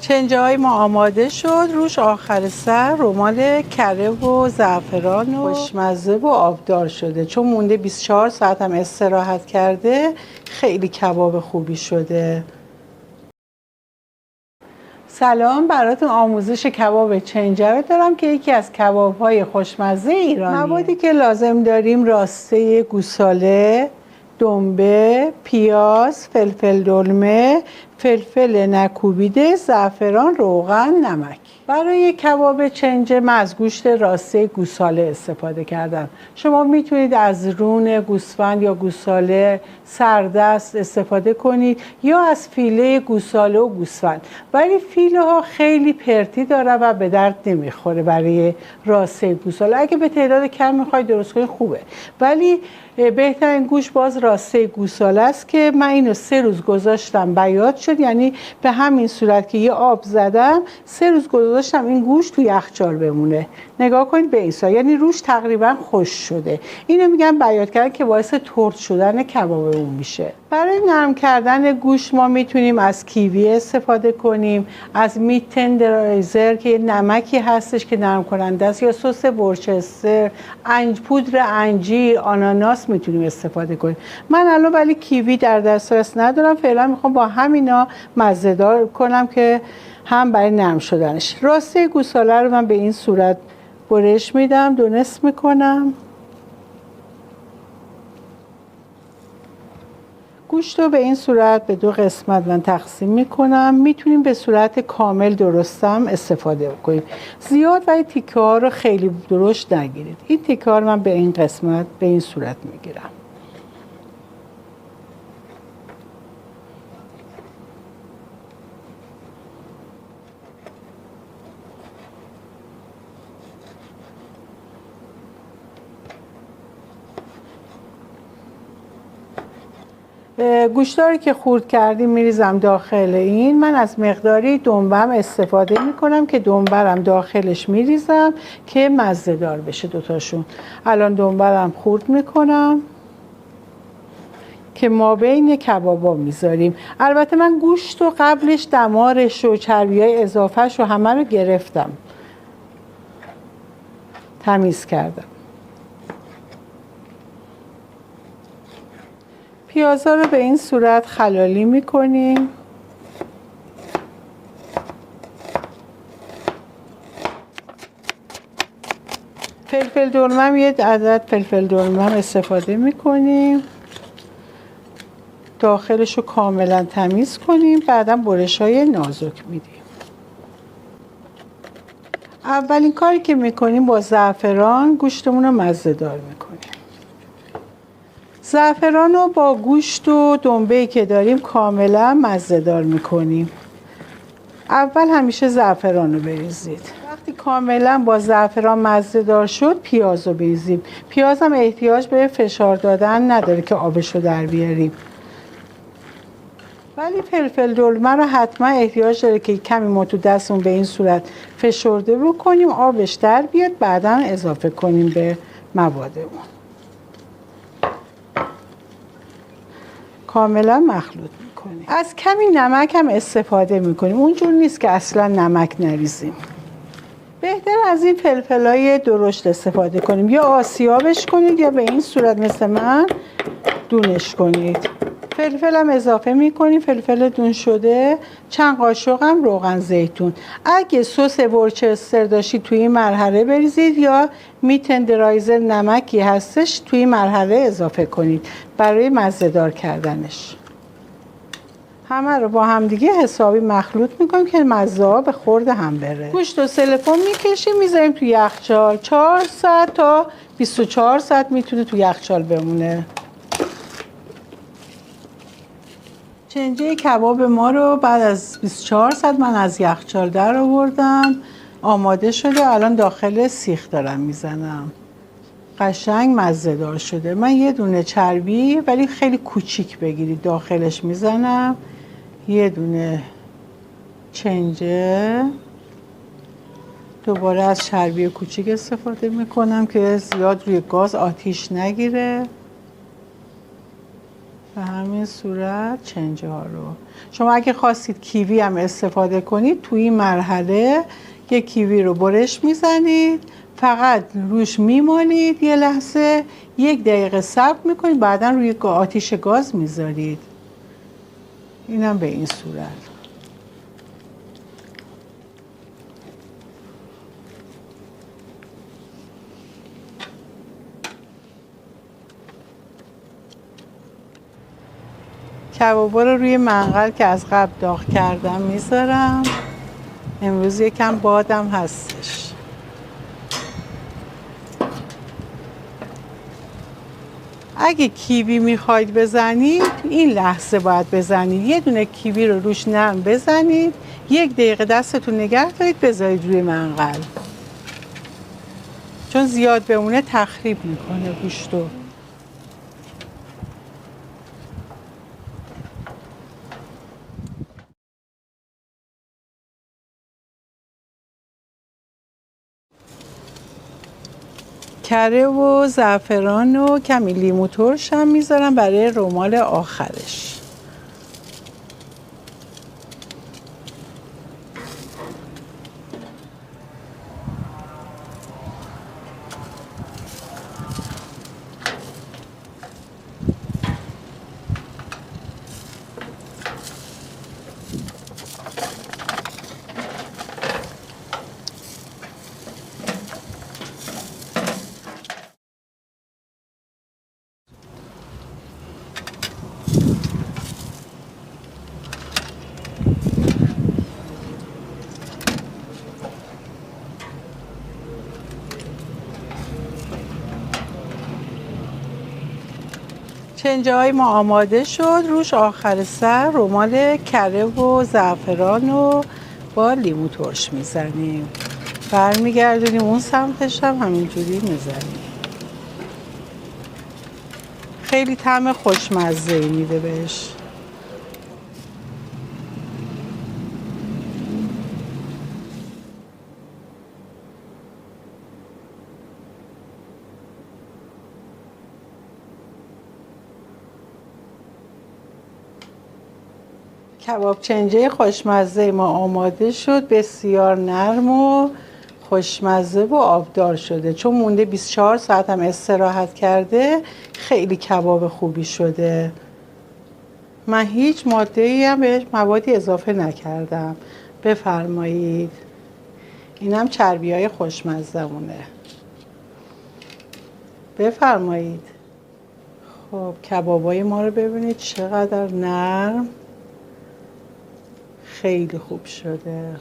چنجه های ما آماده شد. روش آخر سر رمان کره و زعفران و خوشمزه و آبدار شده. چون مونده 24 ساعت هم استراحت کرده، خیلی کباب خوبی شده. سلام، براتون آموزش کباب چنجه رو دارم که یکی از کباب‌های خوشمزه ایرانیه. موادی که لازم داریم راسته گوساله، دنبه، پیاز، فلفل دلمه، فلفل نکوبیده، زعفران، روغن، نمک. برای کباب چنجه من از گوشت راسته گوساله استفاده کردم. شما میتونید از رون گوسفند یا گوساله سردست استفاده کنید یا از فیله گوساله و گوسفند، ولی فیله ها خیلی پرتی داره و به درد نمیخوره برای راسته گوساله. اگه به تعداد کم میخواید درست کنید خوبه، ولی بهترین گوشت باز راسته گوساله است که من اینو 3 روز گذاشتم بیات شد. یعنی به همین صورت که یه آب زدم 3 روز گذاشتم این گوشت تو یخچال بمونه. نگاه کنید به ایسا، یعنی روش تقریبا خشک شده. اینو میگم بیات کردن که باعث ترد شدن کباب اون میشه. برای نرم کردن گوشت ما میتونیم از کیوی استفاده کنیم، از میت تندرایزر که یه نمکی هستش که نرم کننده است، یا سس ورچستر، پودر انجیر، آناناس میتونیم استفاده کنیم. من الان ولی کیوی در دسترس ندارم، فعلا میخوام با همینا مزه‌دار کنم که هم برای نرم شدنش. راسته گوساله رو من به این صورت برش میدم، 2 نصف میکنم. گوشت رو به این صورت به 2 قسمت من تقسیم میکنم. میتونیم به صورت کامل درستم استفاده کنیم. زیاد ولی تیکه ها رو خیلی درشت نگیرید. این تیکه ها رو من به این قسمت به این صورت میگیرم. گوشتاری که خورد کردیم میریزم داخل این. من از مقداری دنبم استفاده میکنم که دنبرم داخلش میریزم که مزه دار بشه دوتاشون. الان دنبرم خورد میکنم که ما بین کبابا میذاریم. البته من گوشت رو قبلش دمارش و چربیای اضافهش رو همه رو گرفتم، تمیز کردم. پیازها رو به این صورت خلالی میکنیم. فلفل دلمم یه عدد فلفل دلمم استفاده میکنیم. داخلش رو کاملا تمیز کنیم، بعدا برش های نازک میدیم. اولین کاری که میکنیم با زعفران گوشتمون رو مزه دار میکنیم. زعفران رو با گوشت و دنبه‌ای که داریم کاملا مزه‌دار میکنیم. اول همیشه زعفران رو بریزید. وقتی کاملا با زعفران مزه‌دار شد پیاز رو بریزیم. پیاز هم احتیاج به فشار دادن نداره که آبش رو در بیاریم، ولی فلفل دلمه رو حتما احتیاج داره که کمی ما تو دستمون به این صورت فشرده بکنیم، آبش در بیاد، بعدا اضافه کنیم به موادمون. کاملا مخلوط میکنیم. از کمی نمک هم استفاده میکنیم. اونجور نیست که اصلا نمک نریزیم. بهتر از این فلفلای درشت استفاده کنیم، یا آسیابش کنید یا به این صورت مثل من دونش کنید. فلفل هم اضافه میکنیم، فلفل دون شده. چند قاشق هم روغن زیتون. اگه سس ورچستر داشتید توی این مرحله بریزید، یا میت تندرایزر نمکی هستش توی این مرحله اضافه کنید برای مزه‌دار کردنش. همه رو با هم دیگه حسابی مخلوط میکنیم که مزه ها به خورد هم بره. گوشت و سلفون میکشیم میذاریم تو یخچال 4 ساعت تا 24 ساعت میتونه تو یخچال بمونه. چنجه کباب ما رو بعد از 24 ساعت من از یخچال در آوردم، آماده شده. الان داخل سیخ دارم میزنم. قشنگ مزه دار شده. من یه دونه چربی ولی خیلی کوچیک بگیرید داخلش میزنم. یه دونه چنجه، دوباره از چربی کوچیک استفاده میکنم که زیاد روی گاز آتیش نگیره. و همین همین صورت چنجه ها رو. شما اگه خواستید کیوی هم استفاده کنید توی این مرحله یک کیوی رو برش میزنید، فقط روش میمالید یه لحظه، 1 دقیقه صبر میکنید، بعدا روی آتیش گاز میذارید. اینم به این صورت. کبابا رو روی منقل که از قبل داغ کردم میذارم. امروز یکم بادم هستش. اگه کیوی میخواید بزنید این لحظه باید بزنید. یه دونه کیوی رو روش نرم بزنید، 1 دقیقه دستتون نگه دارید، بذارید روی منقل، چون زیاد بمونه تخریب میکنه گوشتو. کره و زعفران و کمی لیمو ترش هم میذارم برای رمال آخرش. چنجه های ما آماده شد، روش آخر سر رمال کره و زعفران رو با لیمو ترش میزنیم، برمیگردونیم اون سمتش هم همینجوری میزنیم. خیلی طعم خوشمزه میده بهش. کباب چنجه خوشمزه ما آماده شد، بسیار نرم و خوشمزه و آبدار شده، چون مونده 24 ساعت هم استراحت کرده، خیلی کباب خوبی شده. من هیچ ماده‌ای هم بهش موادی اضافه نکردم. بفرمایید. اینم چربی‌های خوشمزه‌مونه. بفرمایید. خب کبابای ما رو ببینید چقدر نرم، خیلی خوب شده.